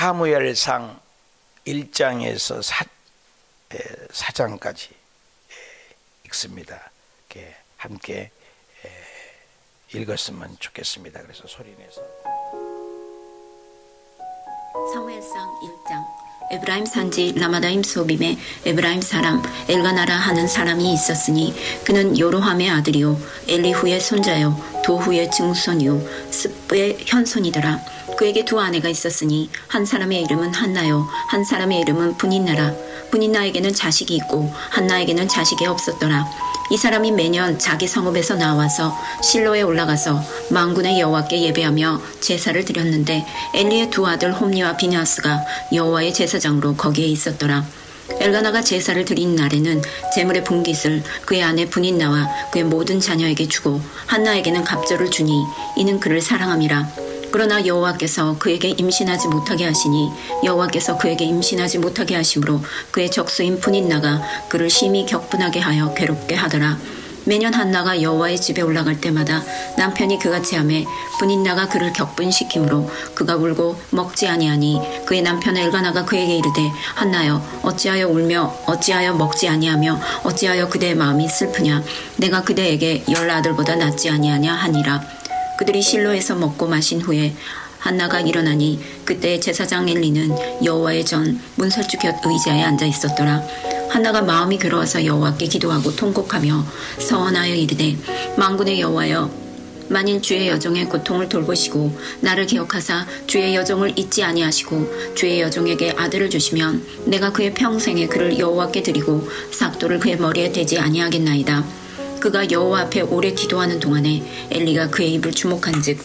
사무엘상 1장에서 4장까지 읽습니다. 함께 읽었으면 좋겠습니다. 그래서 소리내서. 사무엘상 1장. 에브라임 산지 라마다임 소빔에 에브라임 사람 엘가나라 하는 사람이 있었으니 그는 요로함의 아들이요 엘리후의 손자요 도후의 증손이요 스브의 현손이더라. 그에게 두 아내가 있었으니 한 사람의 이름은 한나요 한 사람의 이름은 분인나라. 분인나에게는 자식이 있고 한나에게는 자식이 없었더라. 이 사람이 매년 자기 성읍에서 나와서 실로에 올라가서 만군의 여호와께 예배하며 제사를 드렸는데 엘리의 두 아들 홈니와 비느하스가 여호와의 제사장으로 거기에 있었더라. 엘가나가 제사를 드린 날에는 제물의 분깃을 그의 아내 분인나와 그의 모든 자녀에게 주고 한나에게는 갑절을 주니 이는 그를 사랑함이라. 그러나 여호와께서 그에게 임신하지 못하게 하시니 여호와께서 그에게 임신하지 못하게 하심으로 그의 적수인 분인나가 그를 심히 격분하게 하여 괴롭게 하더라. 매년 한나가 여호와의 집에 올라갈 때마다 남편이 그같이 하매 분인나가 그를 격분시키므로 그가 울고 먹지 아니하니 그의 남편 엘가나가 그에게 이르되 한나여 어찌하여 울며 어찌하여 먹지 아니하며 어찌하여 그대의 마음이 슬프냐 내가 그대에게 10 아들보다 낫지 아니하냐 하니라. 그들이 실로에서 먹고 마신 후에 한나가 일어나니 그때 제사장 엘리는 여호와의 전 문설주 곁 의자에 앉아 있었더라. 한나가 마음이 괴로워서 여호와께 기도하고 통곡하며 서원하여 이르되 만군의 여호와여 만일 주의 여종의 고통을 돌보시고 나를 기억하사 주의 여종을 잊지 아니하시고 주의 여종에게 아들을 주시면 내가 그의 평생에 그를 여호와께 드리고 삭도를 그의 머리에 대지 아니하겠나이다. 그가 여호와 앞에 오래 기도하는 동안에 엘리가 그의 입을 주목한즉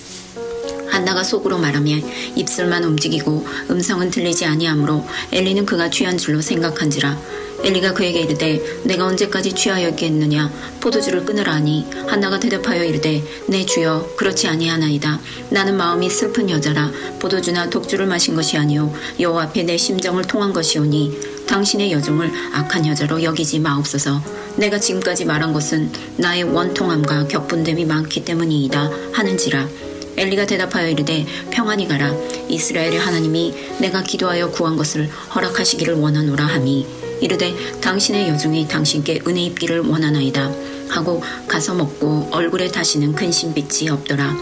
한나가 속으로 말하며 입술만 움직이고 음성은 들리지 아니하므로 엘리는 그가 취한 줄로 생각한지라. 엘리가 그에게 이르되 내가 언제까지 취하였겠느냐 포도주를 끊으라 하니 한나가 대답하여 이르되 내 주여 그렇지 아니하나이다. 나는 마음이 슬픈 여자라 포도주나 독주를 마신 것이 아니오 여호와 앞에 내 심정을 통한 것이오니 당신의 여종을 악한 여자로 여기지 마옵소서. 내가 지금까지 말한 것은 나의 원통함과 격분됨이 많기 때문이이다 하는지라. 엘리가 대답하여 이르되 평안히 가라. 이스라엘의 하나님이 내가 기도하여 구한 것을 허락하시기를 원하노라 하미 이르되 당신의 여종이 당신께 은혜 입기를 원하나이다 하고 가서 먹고 얼굴에 다시는 근심빛이 없더라.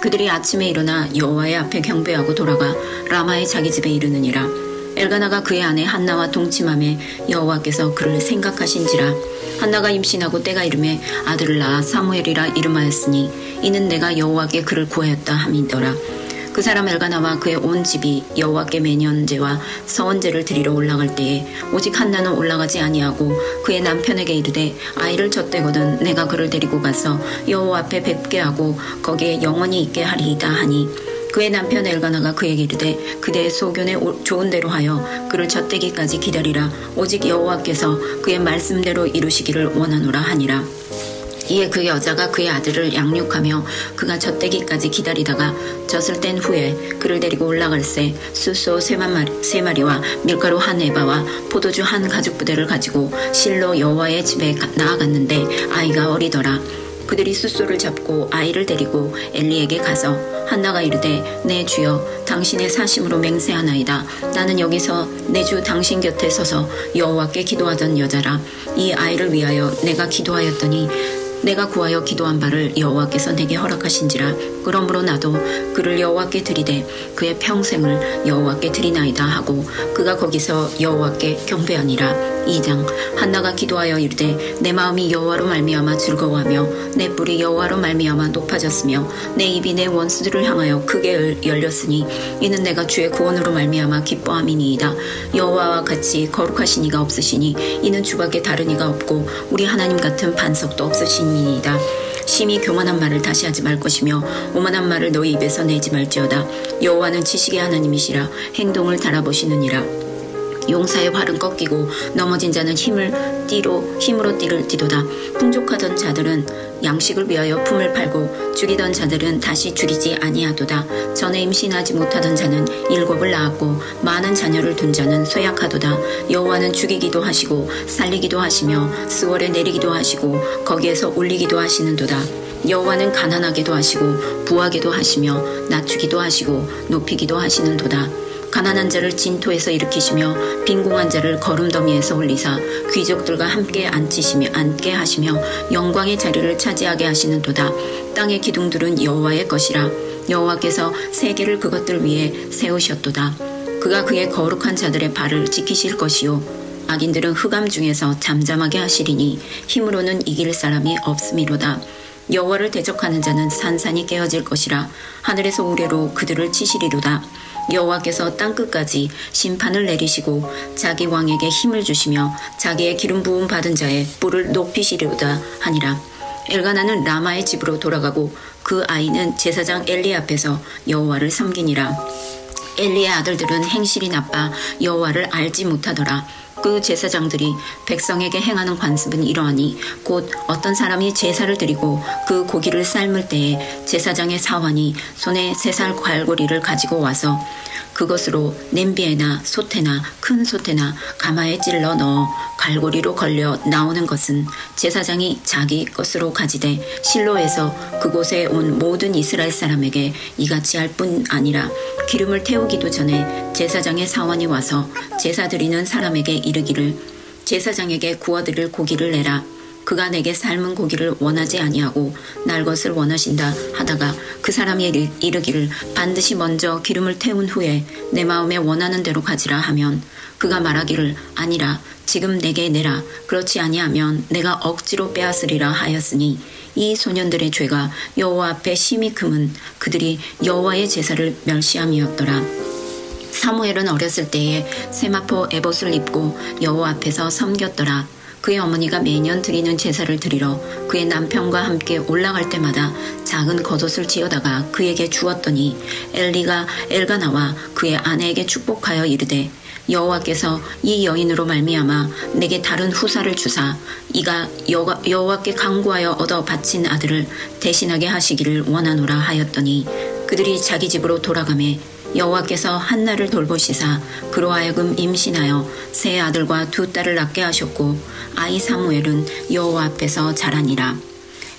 그들이 아침에 일어나 여호와의 앞에 경배하고 돌아가 라마의 자기 집에 이르느니라. 엘가나가 그의 아내 한나와 동침함에 여호와께서 그를 생각하신지라. 한나가 임신하고 때가 이르매 아들을 낳아 사무엘이라 이름하였으니 이는 내가 여호와께 그를 구하였다 함이더라. 그 사람 엘가나와 그의 온 집이 여호와께 매년제와 서원제를 드리러 올라갈 때에 오직 한나는 올라가지 아니하고 그의 남편에게 이르되 아이를 젖대거든 내가 그를 데리고 가서 여호와 앞에 뵙게 하고 거기에 영원히 있게 하리이다 하니 그의 남편 엘가나가 그에게 이르되 그대의 소견에 좋은 대로 하여 그를 젖대기까지 기다리라. 오직 여호와께서 그의 말씀대로 이루시기를 원하노라 하니라. 이에 그 여자가 그의 아들을 양육하며 그가 젖대기까지 기다리다가 젖을 뗀 후에 그를 데리고 올라갈새 숫소 3마리와 밀가루 1에바와 포도주 1 가죽부대를 가지고 실로 여호와의 집에 나아갔는데 아이가 어리더라. 그들이 숫소를 잡고 아이를 데리고 엘리에게 가서 한나가 이르되 내 주여 당신의 사심으로 맹세하나이다. 나는 여기서 내 주 당신 곁에 서서 여호와께 기도하던 여자라. 이 아이를 위하여 내가 기도하였더니 내가 구하여 기도한 바를 여호와께서 내게 허락하신지라. 그러므로 나도 그를 여호와께 드리되 그의 평생을 여호와께 드리나이다 하고 그가 거기서 여호와께 경배하니라. 2장. 한나가 기도하여 이르되 내 마음이 여호와로 말미암아 즐거워하며 내 뿔이 여호와로 말미암아 높아졌으며 내 입이 내 원수들을 향하여 크게 열렸으니 이는 내가 주의 구원으로 말미암아 기뻐함이니이다. 여호와와 같이 거룩하신 이가 없으시니 이는 주밖에 다른 이가 없고 우리 하나님 같은 반석도 없으시니이다. 심히 교만한 말을 다시 하지 말 것이며 오만한 말을 너희 입에서 내지 말지어다. 여호와는 지식의 하나님이시라 행동을 달아보시느니라. 용사의 활은 꺾이고 넘어진 자는 힘으로 띠를 띠도다. 풍족하던 자들은 양식을 위하여 품을 팔고 죽이던 자들은 다시 죽이지 아니하도다. 전에 임신하지 못하던 자는 7을 낳았고 많은 자녀를 둔 자는 쇠약하도다. 여호와는 죽이기도 하시고 살리기도 하시며 스월에 내리기도 하시고 거기에서 올리기도 하시는도다. 여호와는 가난하게도 하시고 부하게도 하시며 낮추기도 하시고 높이기도 하시는도다. 가난한 자를 진토에서 일으키시며 빈궁한 자를 거름더미에서 올리사 귀족들과 함께 앉게 하시며 영광의 자리를 차지하게 하시는도다. 땅의 기둥들은 여호와의 것이라. 여호와께서 세계를 그것들 위에 세우셨도다. 그가 그의 거룩한 자들의 발을 지키실 것이요 악인들은 흑암 중에서 잠잠하게 하시리니 힘으로는 이길 사람이 없음이로다. 여호와를 대적하는 자는 산산이 깨어질 것이라. 하늘에서 우레로 그들을 치시리로다. 여호와께서 땅끝까지 심판을 내리시고 자기 왕에게 힘을 주시며 자기의 기름 부음 받은 자의 뿔을 높이시리로다 하니라. 엘가나는 라마의 집으로 돌아가고 그 아이는 제사장 엘리 앞에서 여호와를 섬기니라. 엘리의 아들들은 행실이 나빠 여호와를 알지 못하더라. 그 제사장들이 백성에게 행하는 관습은 이러하니 곧 어떤 사람이 제사를 드리고 그 고기를 삶을 때에 제사장의 사환이 손에 3살 갈고리를 가지고 와서 그것으로 냄비에나 솥에나 큰 솥에나 가마에 찔러 넣어 갈고리로 걸려 나오는 것은 제사장이 자기 것으로 가지되 실로에서 그곳에 온 모든 이스라엘 사람에게 이같이 할 뿐 아니라 기름을 태우기도 전에 제사장의 사환이 와서 제사 드리는 사람에게 이르기를 제사장에게 구워드릴 고기를 내라. 그가 내게 삶은 고기를 원하지 아니하고 날 것을 원하신다 하다가 그 사람이 이르기를 반드시 먼저 기름을 태운 후에 내 마음에 원하는 대로 가지라 하면 그가 말하기를 아니라 지금 내게 내라. 그렇지 아니하면 내가 억지로 빼앗으리라 하였으니 이 소년들의 죄가 여호와 앞에 심히 금은 그들이 여호와의 제사를 멸시함이었더라. 사무엘은 어렸을 때에 세마포 에봇을 입고 여호와 앞에서 섬겼더라. 그의 어머니가 매년 드리는 제사를 드리러 그의 남편과 함께 올라갈 때마다 작은 겉옷을 지어다가 그에게 주었더니 엘리가 엘가나와 그의 아내에게 축복하여 이르되 여호와께서 이 여인으로 말미암아 내게 다른 후사를 주사 이가 여호와께 간구하여 얻어 바친 아들을 대신하게 하시기를 원하노라 하였더니 그들이 자기 집으로 돌아가매 여호와께서 한나를 돌보시사 그로 하여금 임신하여 3 아들과 2 딸을 낳게 하셨고 아이 사무엘은 여호와 앞에서 자라니라.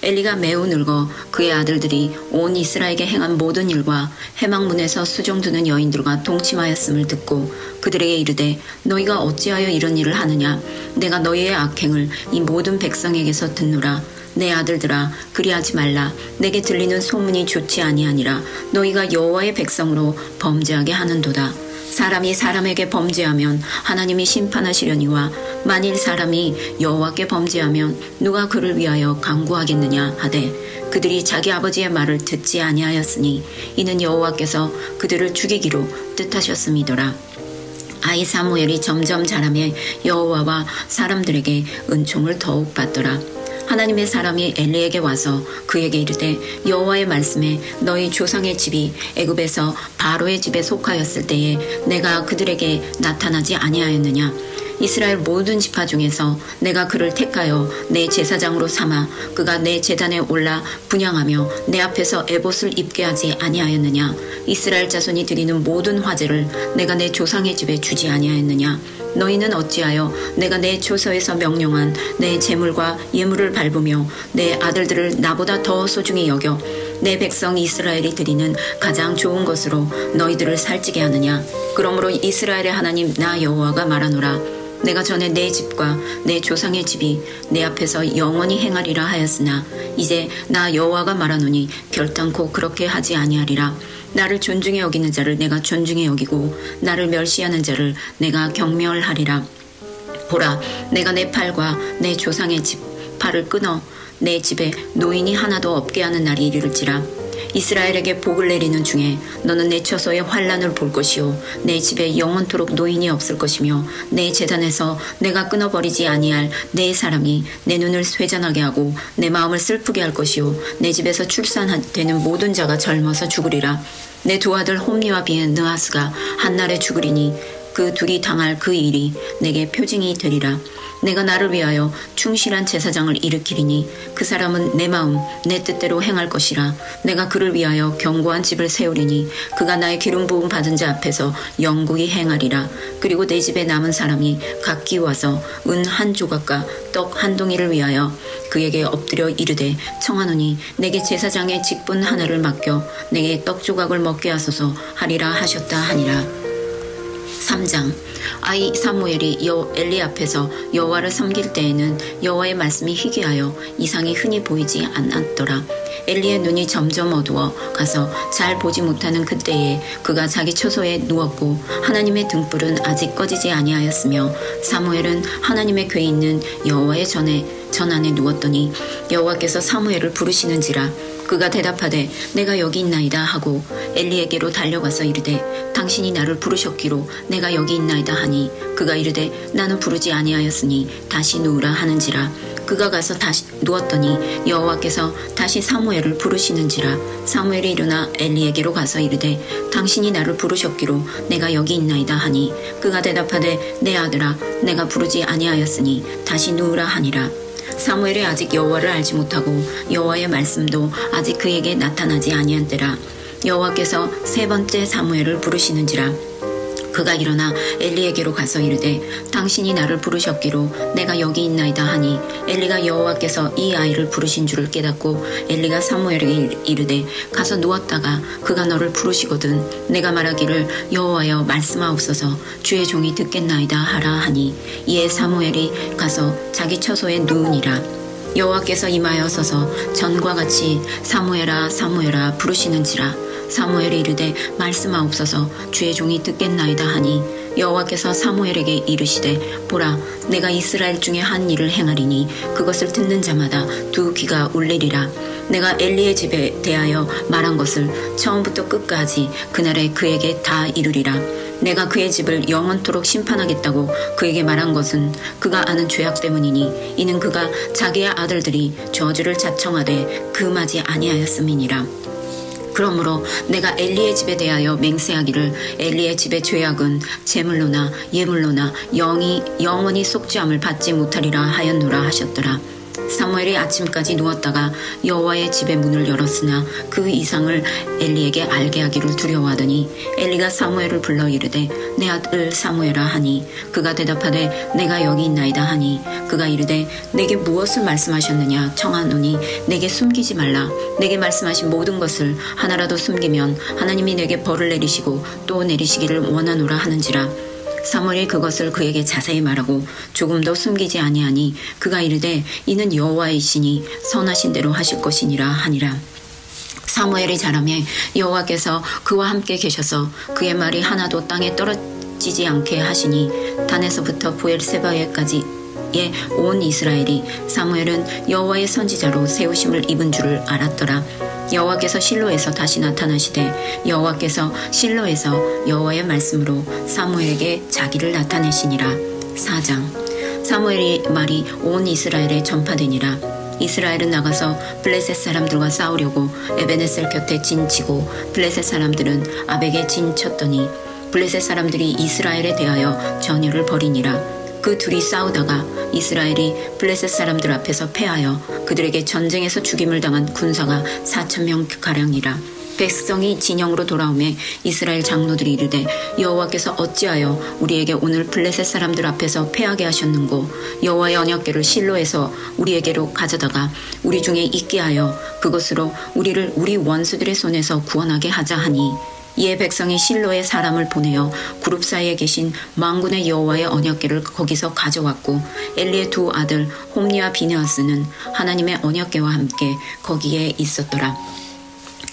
엘리가 매우 늙어 그의 아들들이 온 이스라엘에게 행한 모든 일과 해막문에서 수종 두는 여인들과 동침하였음을 듣고 그들에게 이르되 너희가 어찌하여 이런 일을 하느냐. 내가 너희의 악행을 이 모든 백성에게서 듣노라. 내 아들들아 그리하지 말라. 내게 들리는 소문이 좋지 아니하니라. 너희가 여호와의 백성으로 범죄하게 하는도다. 사람이 사람에게 범죄하면 하나님이 심판하시려니와 만일 사람이 여호와께 범죄하면 누가 그를 위하여 간구하겠느냐 하되 그들이 자기 아버지의 말을 듣지 아니하였으니 이는 여호와께서 그들을 죽이기로 뜻하셨음이더라. 아이 사무엘이 점점 자라매 여호와와 사람들에게 은총을 더욱 받더라. 하나님의 사람이 엘리에게 와서 그에게 이르되 여호와의 말씀에 너희 조상의 집이 애굽에서 바로의 집에 속하였을 때에 내가 그들에게 나타나지 아니하였느냐. 이스라엘 모든 지파 중에서 내가 그를 택하여 내 제사장으로 삼아 그가 내 제단에 올라 분향하며 내 앞에서 에봇을 입게 하지 아니하였느냐. 이스라엘 자손이 드리는 모든 화제를 내가 내 조상의 집에 주지 아니하였느냐. 너희는 어찌하여 내가 내 초서에서 명령한 내 재물과 예물을 밟으며 내 아들들을 나보다 더 소중히 여겨 내 백성 이스라엘이 드리는 가장 좋은 것으로 너희들을 살찌게 하느냐. 그러므로 이스라엘의 하나님 나 여호와가 말하노라. 내가 전에 내 집과 내 조상의 집이 내 앞에서 영원히 행하리라 하였으나 이제 나 여호와가 말하노니 결단코 그렇게 하지 아니하리라. 나를 존중히 여기는 자를 내가 존중히 여기고 나를 멸시하는 자를 내가 경멸하리라. 보라, 내가 내 팔과 내 조상의 집 팔을 끊어 내 집에 노인이 하나도 없게 하는 날이 이르를지라. 이스라엘에게 복을 내리는 중에 너는 내 처소의 환난을 볼 것이요 내 집에 영원토록 노인이 없을 것이며 내 제단에서 내가 끊어버리지 아니할 내 사람이 내 눈을 쇠잔하게 하고 내 마음을 슬프게 할 것이요 내 집에서 출산되는 모든 자가 젊어서 죽으리라. 내 2 아들 홈리와 비느하스가 한날에 죽으리니 그 둘이 당할 그 일이 내게 표징이 되리라. 내가 나를 위하여 충실한 제사장을 일으키리니 그 사람은 내 마음 내 뜻대로 행할 것이라. 내가 그를 위하여 견고한 집을 세우리니 그가 나의 기름 부음 받은 자 앞에서 영구히 행하리라. 그리고 내 집에 남은 사람이 각기 와서 은 1 조각과 떡 1 동이를 위하여 그에게 엎드려 이르되 청하노니 내게 제사장의 직분 하나를 맡겨 내게 떡 조각을 먹게 하소서 하리라 하셨다 하니라. 3장. 아이 사무엘이 엘리 앞에서 여호와를 섬길 때에는 여호와의 말씀이 희귀하여 이상이 흔히 보이지 않았더라. 엘리의 눈이 점점 어두워 가서 잘 보지 못하는 그때에 그가 자기 처소에 누웠고 하나님의 등불은 아직 꺼지지 아니하였으며 사무엘은 하나님의 궤에 있는 여호와의 전 안에 누웠더니 여호와께서 사무엘을 부르시는지라. 그가 대답하되 내가 여기 있나이다 하고 엘리에게로 달려가서 이르되 당신이 나를 부르셨기로 내가 여기 있나이다 하니 그가 이르되 나는 부르지 아니하였으니 다시 누우라 하는지라. 그가 가서 다시 누웠더니 여호와께서 다시 사무엘을 부르시는지라. 사무엘이 일어나 엘리에게로 가서 이르되 당신이 나를 부르셨기로 내가 여기 있나이다 하니 그가 대답하되 내 아들아 내가 부르지 아니하였으니 다시 누우라 하니라. 사무엘이 아직 여호와를 알지 못하고 여호와의 말씀도 아직 그에게 나타나지 아니한 때라. 여호와께서 세 번째 사무엘을 부르시는지라. 그가 일어나 엘리에게로 가서 이르되 당신이 나를 부르셨기로 내가 여기 있나이다 하니 엘리가 여호와께서 이 아이를 부르신 줄을 깨닫고 엘리가 사무엘에게 이르되 가서 누웠다가 그가 너를 부르시거든 내가 말하기를 여호와여 말씀하옵소서 주의 종이 듣겠나이다 하라 하니 이에 사무엘이 가서 자기 처소에 누우니라. 여호와께서 임하여 서서 전과 같이 사무엘아 사무엘아 부르시는지라. 사무엘이 이르되 말씀하옵소서 주의 종이 듣겠나이다 하니 여호와께서 사무엘에게 이르시되 보라 내가 이스라엘 중에 한 일을 행하리니 그것을 듣는 자마다 두 귀가 울리리라. 내가 엘리의 집에 대하여 말한 것을 처음부터 끝까지 그날에 그에게 다 이루리라. 내가 그의 집을 영원토록 심판하겠다고 그에게 말한 것은 그가 아는 죄악 때문이니 이는 그가 자기의 아들들이 저주를 자청하되 금하지 아니하였음이니라. 그러므로 내가 엘리의 집에 대하여 맹세하기를 엘리의 집의 죄악은 제물로나 예물로나 영원히 속죄함을 받지 못하리라 하였노라 하셨더라. 사무엘이 아침까지 누웠다가 여호와의 집의 문을 열었으나 그 이상을 엘리에게 알게 하기를 두려워하더니 엘리가 사무엘을 불러 이르되 내 아들 사무엘아 하니 그가 대답하되 내가 여기 있나이다 하니 그가 이르되 내게 무엇을 말씀하셨느냐 청하노니 내게 숨기지 말라. 내게 말씀하신 모든 것을 하나라도 숨기면 하나님이 내게 벌을 내리시고 또 내리시기를 원하노라 하는지라. 사무엘이 그것을 그에게 자세히 말하고 조금도 숨기지 아니하니 그가 이르되 이는 여호와이시니 선하신 대로 하실 것이니라 하니라. 사무엘이 자라매 여호와께서 그와 함께 계셔서 그의 말이 하나도 땅에 떨어지지 않게 하시니 단에서부터 브엘세바에까지 온 이스라엘이 사무엘은 여호와의 선지자로 세우심을 입은 줄을 알았더라. 여호와께서 실로에서 다시 나타나시되 여호와께서 실로에서 여호와의 말씀으로 사무엘에게 자기를 나타내시니라. 4장. 사무엘의 말이 온 이스라엘에 전파되니라. 이스라엘은 나가서 블레셋 사람들과 싸우려고 에베네셀 곁에 진치고 블레셋 사람들은 아벡에 진쳤더니 블레셋 사람들이 이스라엘에 대하여 전열을 벌이니라. 그 둘이 싸우다가 이스라엘이 블레셋 사람들 앞에서 패하여 그들에게 전쟁에서 죽임을 당한 군사가 4,000명가량이라. 백성이 진영으로 돌아오매 이스라엘 장로들이 이르되 여호와께서 어찌하여 우리에게 오늘 블레셋 사람들 앞에서 패하게 하셨는고 여호와의 언약궤를 실로에서 우리에게로 가져다가 우리 중에 있게 하여 그것으로 우리를 우리 원수들의 손에서 구원하게 하자 하니 이에 백성이 실로에 사람을 보내어 그룹 사이에 계신 만군의 여호와의 언약궤를 거기서 가져왔고 엘리의 두 아들 홈니와 비느하스는 하나님의 언약궤와 함께 거기에 있었더라.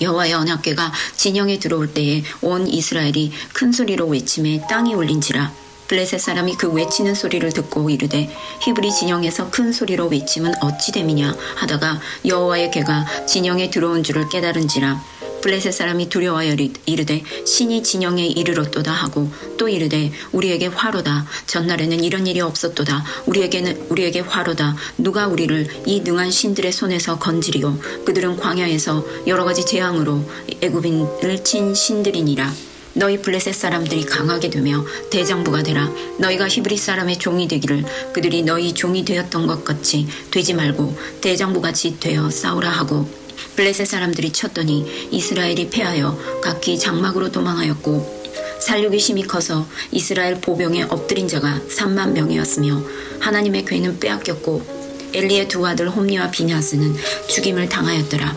여호와의 언약궤가 진영에 들어올 때에 온 이스라엘이 큰 소리로 외침에 땅이 울린지라. 블레셋 사람이 그 외치는 소리를 듣고 이르되 히브리 진영에서 큰 소리로 외침은 어찌 됨이냐 하다가 여호와의 궤가 진영에 들어온 줄을 깨달은지라. 블레셋 사람이 두려워하여 이르되 신이 진영에 이르렀도다 하고 또 이르되 우리에게 화로다. 전날에는 이런 일이 없었도다. 우리에게 화로다. 누가 우리를 이 능한 신들의 손에서 건지리요. 그들은 광야에서 여러 가지 재앙으로 애굽인을 친 신들이니라. 너희 블레셋 사람들이 강하게 되며 대장부가 되라. 너희가 히브리 사람의 종이 되기를 그들이 너희 종이 되었던 것 같이 되지 말고 대장부같이 되어 싸우라 하고 블레셋 사람들이 쳤더니 이스라엘이 패하여 각기 장막으로 도망하였고 살육이 심히 커서 이스라엘 보병에 엎드린 자가 3만 명이었으며 하나님의 궤는 빼앗겼고 엘리의 두 아들 홈니와 비냐스는 죽임을 당하였더라.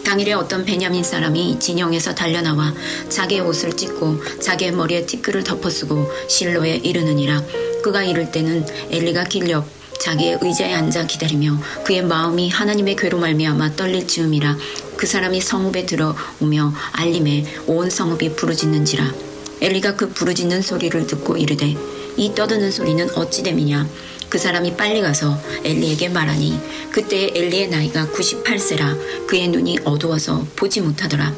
당일에 어떤 베냐민 사람이 진영에서 달려나와 자기의 옷을 찢고 자기의 머리에 티끌을 덮어쓰고 실로에 이르느니라. 그가 이를 때는 엘리가 길 옆 자기의 의자에 앉아 기다리며 그의 마음이 하나님의 괴로 말미암아 떨릴 즈음이라. 그 사람이 성읍에 들어오며 알림에 온 성읍이 부르짖는지라. 엘리가 그 부르짖는 소리를 듣고 이르되 이 떠드는 소리는 어찌 됨이냐. 그 사람이 빨리 가서 엘리에게 말하니 그때에 엘리의 나이가 98세라. 그의 눈이 어두워서 보지 못하더라.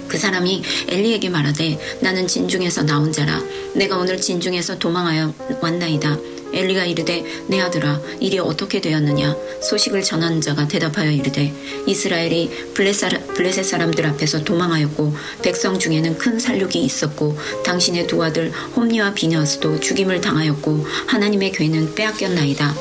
그 사람이 엘리에게 말하되 나는 진중에서 나온 자라. 내가 오늘 진중에서 도망하여 왔나이다. 엘리가 이르되 내 아들아 일이 어떻게 되었느냐. 소식을 전하는 자가 대답하여 이르되 이스라엘이 블레셋 사람들 앞에서 도망하였고 백성 중에는 큰 살육이 있었고 당신의 두 아들 홈니와 비느하스도 죽임을 당하였고 하나님의 궤는 빼앗겼나이다.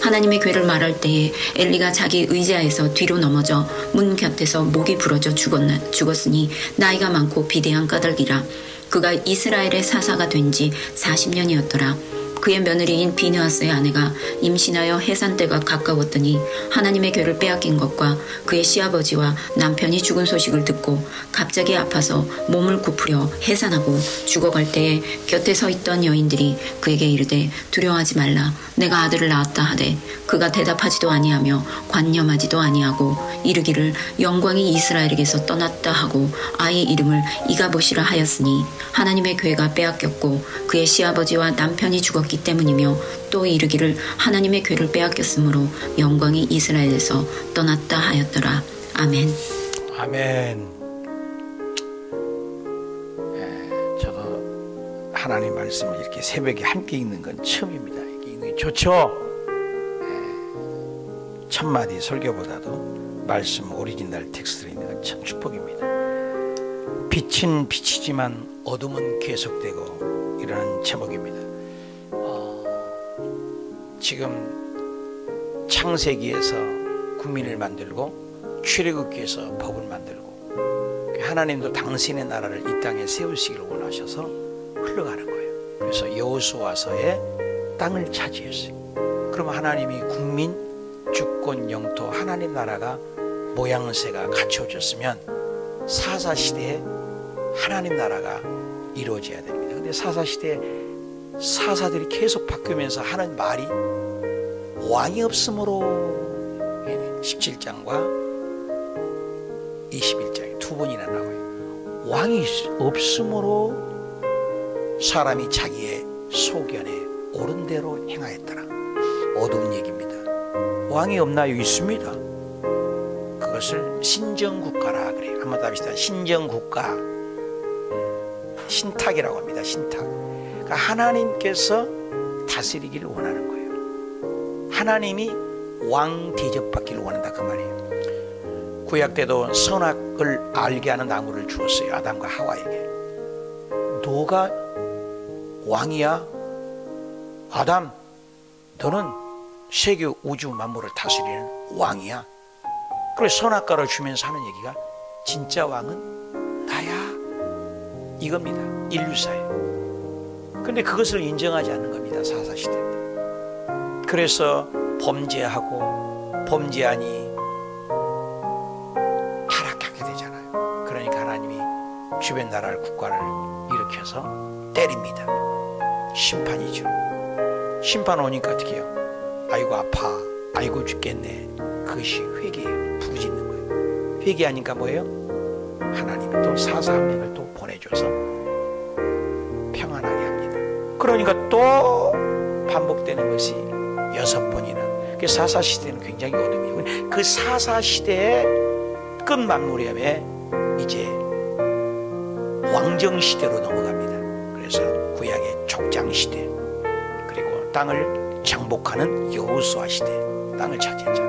하나님의 궤를 말할 때에 엘리가 자기 의자에서 뒤로 넘어져 문 곁에서 목이 부러져 죽었으니 나이가 많고 비대한 까닭이라. 그가 이스라엘의 사사가 된 지 40년이었더라. 그의 며느리인 비느하스의 아내가 임신하여 해산 때가 가까웠더니 하나님의 궤를 빼앗긴 것과 그의 시아버지와 남편이 죽은 소식을 듣고 갑자기 아파서 몸을 굽으려 해산하고 죽어갈 때에 곁에 서 있던 여인들이 그에게 이르되 두려워하지 말라. 내가 아들을 낳았다 하되 그가 대답하지도 아니하며 관념하지도 아니하고 이르기를 영광이 이스라엘에게서 떠났다 하고 아이 이름을 이가봇이라 하였으니 하나님의 궤가 빼앗겼고 그의 시아버지와 남편이 죽었기 때문이며 또 이르기를 하나님의 궤를 빼앗겼으므로 영광이 이스라엘에서 떠났다 하였더라. 아멘. 아멘. 저도 하나님 말씀을 이렇게 새벽에 함께 읽는 건 처음입니다. 읽는 게 좋죠. 첫 마디 설교보다도 말씀 오리지널 텍스트로 있는 건 참 축복입니다. 빛은 비치지만 어둠은 계속되고 이라는 제목입니다. 지금 창세기에서 국민을 만들고 출애굽기에서 법을 만들고 하나님도 당신의 나라를 이 땅에 세우시기를 원하셔서 흘러가는 거예요. 그래서 여호수아서의 땅을 차지했어요. 그러면 하나님이 국민, 주권, 영토, 하나님 나라가 모양새가 갖춰졌으면 사사시대에 하나님 나라가 이루어져야 됩니다. 근데 사사시대에 사사들이 계속 바뀌면서 하는 말이 왕이 없으므로 17장과 21장에 두 번이나 나와요. 왕이 없으므로 사람이 자기의 소견에 옳은 대로 행하였더라. 어두운 얘기입니다. 왕이 없나요? 있습니다. 그것을 신정국가라 그래요. 한번 답시다. 신정국가, 신탁이라고 합니다. 신탁. 그러니까 하나님께서 다스리기를 원하는 거예요. 하나님이 왕 대접받기를 원한다 그 말이에요. 구약 때도 선악을 알게 하는 나무를 주었어요. 아담과 하와에게. 너가 왕이야. 아담, 너는 세계 우주 만물을 다스리는 왕이야. 그래서 선악과를 주면서 하는 얘기가 진짜 왕은 나야 이겁니다. 인류사에. 근데 그것을 인정하지 않는 겁니다. 사사시대 때. 그래서 범죄하고 범죄하니 타락하게 되잖아요. 그러니까 하나님이 주변 나라를 국가를 일으켜서 때립니다. 심판이죠. 심판 오니까 어떻게 해요? 아이고 아파, 아이고 죽겠네. 그것이 회개예요. 부르짖는 거예요. 회개하니까 뭐예요? 하나님이 또 사사 한 명을 또 보내줘서 평안하게 합니다. 그러니까 또 반복되는 것이 6번이나. 그 사사시대는 굉장히 어둠이에요. 그 사사시대의 끝마무리함에 이제 왕정시대로 넘어갑니다. 그래서 구약의 족장시대, 그리고 땅을 정복하는 여호수아 시대, 땅을 차지했죠.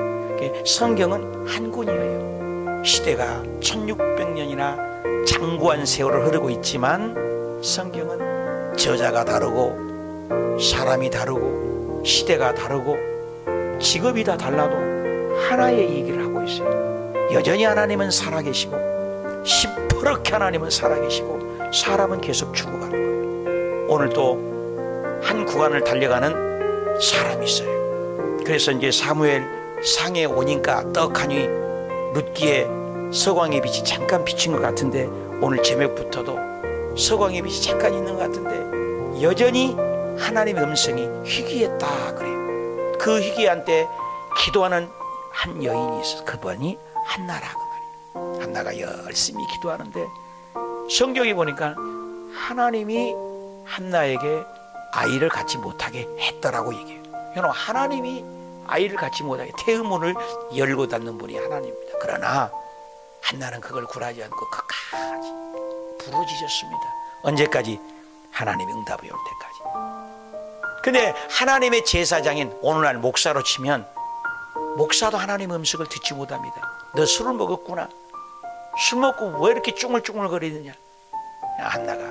성경은 한 권이에요. 시대가 1600년이나 장구한 세월을 흐르고 있지만 성경은 저자가 다르고 사람이 다르고 시대가 다르고 직업이 다 달라도 하나의 얘기를 하고 있어요. 여전히 하나님은 살아계시고 시퍼렇게 하나님은 살아계시고 사람은 계속 죽어가는 거예요. 오늘 또 한 구간을 달려가는 사람이 있어요. 그래서 이제 사무엘 상에 오니까 떡하니 룻기에 서광의 빛이 잠깐 비친 것 같은데 오늘 제목부터도 서광의 빛이 잠깐 있는 것 같은데 여전히 하나님의 음성이 희귀했다 그래요. 그 희귀한 때 기도하는 한 여인이 있어서 그분이 한나라고 말이에요. 한나가 열심히 기도하는데 성경에 보니까 하나님이 한나에게 아이를 갖지 못하게 했더라고 얘기해요. 여러분, 하나님이 아이를 갖지 못하게 태음문을 열고 닫는 분이 하나님입니다. 그러나 한나는 그걸 굴하지 않고 끝까지 부르짖었습니다. 언제까지? 하나님의 응답이 올 때까지. 근데 하나님의 제사장인 오늘날 목사로 치면 목사도 하나님의 음성을 듣지 못합니다. 너 술을 먹었구나. 술 먹고 왜 이렇게 쭈글쭈글거리느냐. 한나가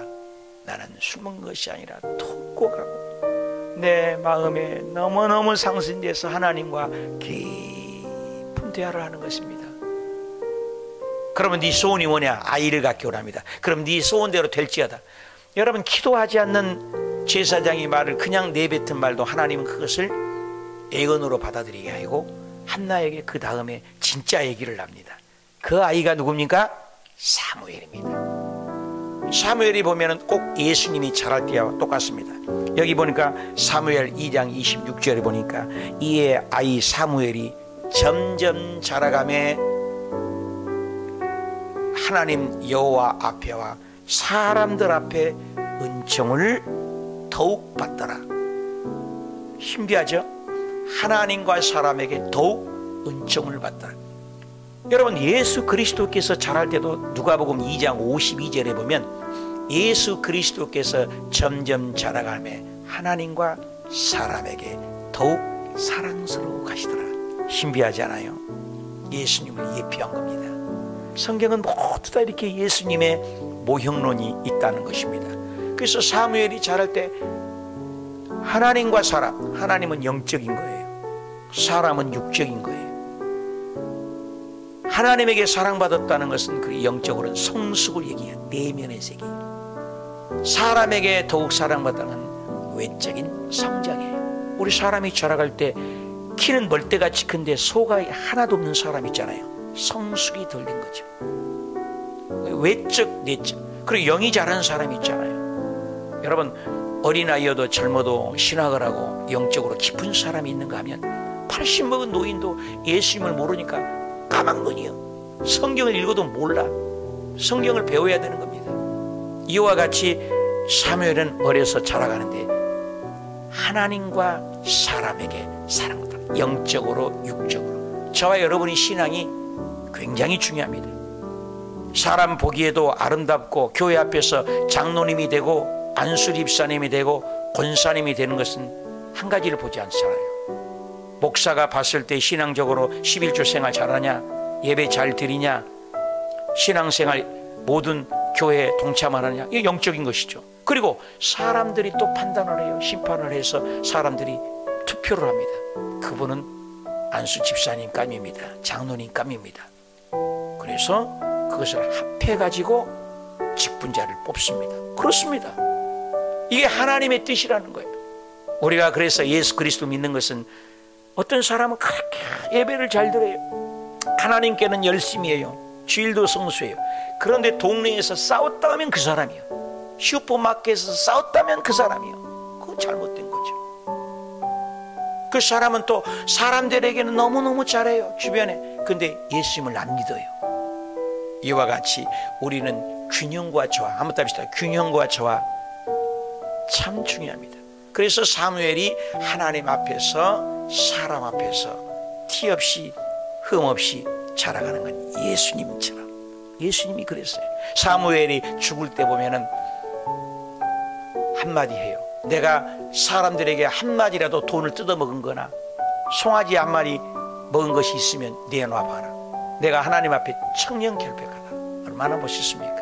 나는 술 먹는 것이 아니라 통곡하고 내 마음에 너무너무 상승돼서 하나님과 깊은 대화를 하는 것입니다. 그러면 네 소원이 뭐냐? 아이를 갖기 원합니다. 그럼 네 소원대로 될지어다. 여러분, 기도하지 않는 제사장이 말을 그냥 내뱉은 말도 하나님은 그것을 애언으로 받아들이게 하고 한나에게 그 다음에 진짜 얘기를 합니다. 그 아이가 누굽니까? 사무엘입니다. 사무엘이 보면은 꼭 예수님이 자랄 때와 똑같습니다. 여기 보니까 사무엘 2장 26절에 보니까 이에 아이 사무엘이 점점 자라가며 하나님 여호와 앞에와 사람들 앞에 은총을 더욱 받더라. 신비하죠? 하나님과 사람에게 더욱 은총을 받더라. 여러분, 예수 그리스도께서 자랄 때도 누가복음 2장 52절에 보면 예수 그리스도께서 점점 자라가며 하나님과 사람에게 더욱 사랑스러워 가시더라. 신비하지 않아요? 예수님을 예표한 겁니다. 성경은 모두 다 이렇게 예수님의 모형론이 있다는 것입니다. 그래서 사무엘이 자랄 때 하나님과 사람, 하나님은 영적인 거예요. 사람은 육적인 거예요. 하나님에게 사랑받았다는 것은 그 영적으로는 성숙을 얘기해요. 내면의 세계. 사람에게 더욱 사랑받다는 외적인 성장이에요. 우리 사람이 자라갈 때 키는 멀대같이 큰데 소가 하나도 없는 사람 있잖아요. 성숙이 덜 된 거죠. 외적, 내적. 그리고 영이 자라는 사람이 있잖아요. 여러분, 어린아이여도 젊어도 신학을 하고 영적으로 깊은 사람이 있는가 하면 80 먹은 노인도 예수님을 모르니까 까막눈이요. 성경을 읽어도 몰라. 성경을 배워야 되는 겁니다. 이와 같이 사무엘은 어려서 자라가는데 하나님과 사람에게 사랑받다. 영적으로 육적으로. 저와 여러분의 신앙이 굉장히 중요합니다. 사람 보기에도 아름답고 교회 앞에서 장로님이 되고 안수집사님이 되고 권사님이 되는 것은 한 가지를 보지 않잖아요. 목사가 봤을 때 신앙적으로 11조 생활 잘하냐, 예배 잘 드리냐, 신앙생활 모든 교회에 동참하느냐, 이게 영적인 것이죠. 그리고 사람들이 또 판단을 해요. 심판을 해서 사람들이 투표를 합니다. 그분은 안수집사님 감입니다. 장로님 감입니다. 그래서 그것을 합해가지고 직분자를 뽑습니다. 그렇습니다. 이게 하나님의 뜻이라는 거예요. 우리가 그래서 예수 그리스도 믿는 것은 어떤 사람은 그렇게 예배를 잘 드려요. 하나님께는 열심히 해요. 주일도 성수해요. 그런데 동네에서 싸웠다 하면 그 사람이요. 슈퍼마켓에서 싸웠다면 그 사람이요. 그건 잘못된 거죠. 그 사람은 또 사람들에게는 너무너무 잘해요. 주변에. 근데 예수님을 안 믿어요. 이와 같이 우리는 균형과 조화, 한번 답시다. 균형과 조화 참 중요합니다. 그래서 사무엘이 하나님 앞에서 사람 앞에서 티 없이 흠 없이 자라가는 건 예수님처럼. 예수님이 그랬어요. 사무엘이 죽을 때 보면은 한마디 해요. 내가 사람들에게 한마디라도 돈을 뜯어먹은 거나 송아지 한 마리 먹은 것이 있으면 내놔봐라. 내가 하나님 앞에 청렴결백하다. 얼마나 멋있습니까?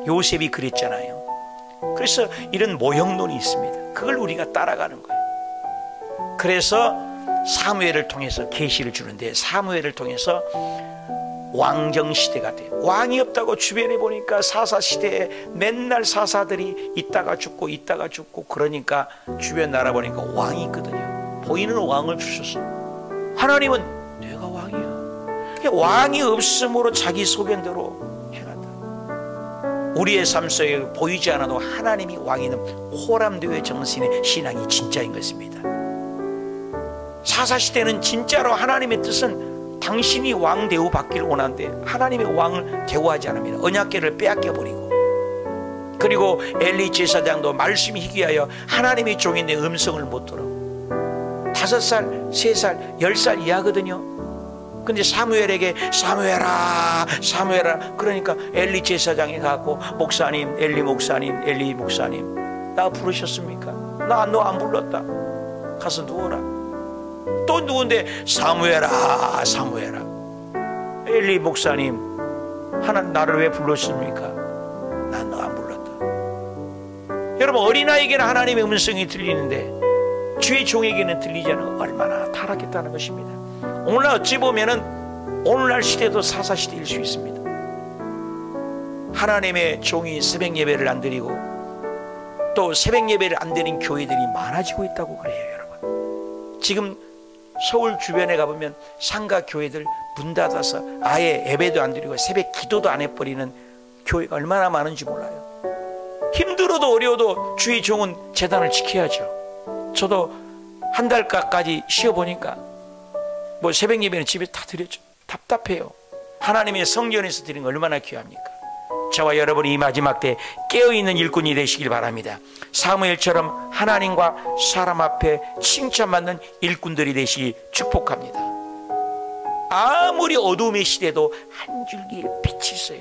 요셉이 그랬잖아요. 그래서 이런 모형론이 있습니다. 그걸 우리가 따라가는 거예요. 그래서 사무엘을 통해서 계시를 주는데 사무엘을 통해서 왕정시대가 돼요. 왕이 없다고 주변에 보니까 사사시대에 맨날 사사들이 있다가 죽고 있다가 죽고 그러니까 주변 나라 보니까 왕이 있거든요. 보이는 왕을 주셨어. 하나님은 내가 왕이야. 왕이 없으므로 자기 소견대로 행한다. 우리의 삶 속에 보이지 않아도 하나님이 왕이는 호람되의 정신의 신앙이 진짜인 것입니다. 사사시대는 진짜로 하나님의 뜻은 당신이 왕 대우 받기를 원하는데 하나님의 왕을 대우하지 않으면 언약궤를 빼앗겨버리고, 그리고 엘리 제사장도 말씀이 희귀하여 하나님의 종인데 음성을 못 들어. 5살, 3살, 10살 이하거든요. 근데 사무엘에게 사무엘아 사무엘아, 그러니까 엘리 제사장이 가고 목사님, 엘리 목사님 나 부르셨습니까? 나 너 안 불렀다. 가서 누워라. 또 누군데 사무엘아 엘리 목사님 하나님 나를 왜 불렀습니까? 난 너 안 불렀다. 여러분, 어린아이에게는 하나님의 음성이 들리는데 주의 종에게는 들리지 않으면 얼마나 타락했다는 것입니다. 오늘날 어찌 보면은 오늘날 시대도 사사시대일 수 있습니다. 하나님의 종이 새벽 예배를 안 드리고 또 새벽 예배를 안 드린 교회들이 많아지고 있다고 그래요. 여러분, 지금 서울 주변에 가보면 상가 교회들 문 닫아서 아예 예배도 안 드리고 새벽 기도도 안 해버리는 교회가 얼마나 많은지 몰라요. 힘들어도 어려워도 주의 종은 재단을 지켜야죠. 저도 한 달까지 쉬어보니까 뭐 새벽 예배는 집에 다 드렸죠. 답답해요. 하나님의 성전에서 드리는 거 얼마나 귀합니까? 저와 여러분이 이 마지막 때 깨어있는 일꾼이 되시길 바랍니다. 사무엘처럼 하나님과 사람 앞에 칭찬받는 일꾼들이 되시길 축복합니다. 아무리 어두움의 시대도 한 줄기의 빛이 있어요.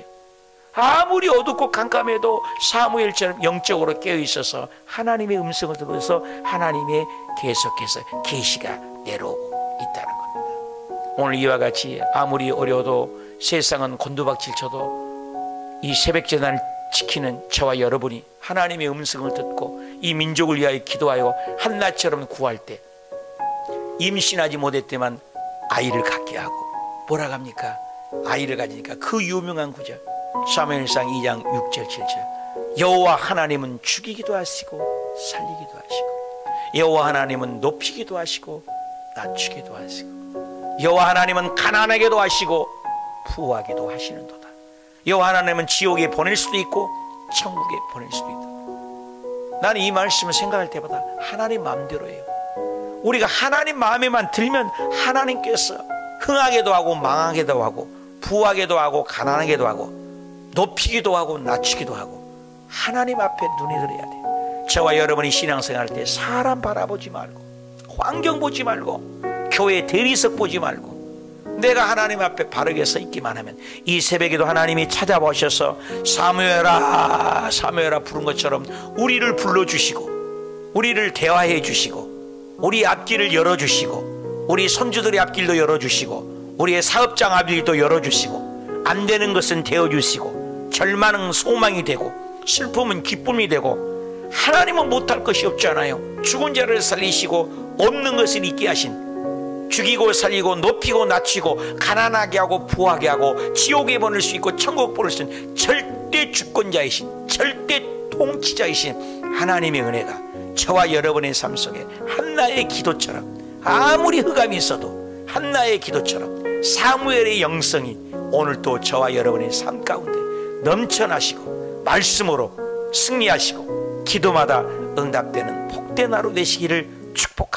아무리 어둡고 깜깜해도 사무엘처럼 영적으로 깨어있어서 하나님의 음성을 들어서 하나님의 계속해서 계시가 내려오고 있다는 겁니다. 오늘 이와 같이 아무리 어려워도 세상은 곤두박질 쳐도 이 새벽재단을 지키는 저와 여러분이 하나님의 음성을 듣고 이 민족을 위하여 기도하여 한나처럼 구할 때, 임신하지 못했지만 아이를 갖게 하고 뭐라 합니까? 아이를 가지니까 그 유명한 구절 사무엘상 2장 6절 7절 여호와 하나님은 죽이기도 하시고 살리기도 하시고 여호와 하나님은 높이기도 하시고 낮추기도 하시고 여호와 하나님은 가난하게도 하시고 부하게도 하시는도다. 여호와 하나님은 지옥에 보낼 수도 있고 천국에 보낼 수도 있다. 나는 이 말씀을 생각할 때마다 하나님 마음대로예요. 우리가 하나님 마음에만 들면 하나님께서 흥하게도 하고 망하게도 하고 부하게도 하고 가난하게도 하고 높이기도 하고 낮추기도 하고 하나님 앞에 눈이 들어야 돼요. 저와 여러분이 신앙생활 할 때 사람 바라보지 말고 환경 보지 말고 교회 대리석 보지 말고 내가 하나님 앞에 바르게 서 있기만 하면 이 새벽에도 하나님이 찾아보셔서 사무엘아 사무엘아 부른 것처럼 우리를 불러주시고 우리를 대화해 주시고 우리 앞길을 열어주시고 우리 손주들의 앞길도 열어주시고 우리의 사업장 앞길도 열어주시고 안 되는 것은 되어주시고 절망은 소망이 되고 슬픔은 기쁨이 되고 하나님은 못할 것이 없잖아요. 죽은 자를 살리시고 없는 것을 있게 하신 죽이고 살리고 높이고 낮추고 가난하게 하고 부하게 하고 지옥에 보낼 수 있고 천국 보낼 수 있는 절대 주권자이신 절대 통치자이신 하나님의 은혜가 저와 여러분의 삶 속에 한나의 기도처럼 아무리 흑암이 있어도 한나의 기도처럼 사무엘의 영성이 오늘도 저와 여러분의 삶 가운데 넘쳐나시고 말씀으로 승리하시고 기도마다 응답되는 복된 하루 되시기를 축복합니다.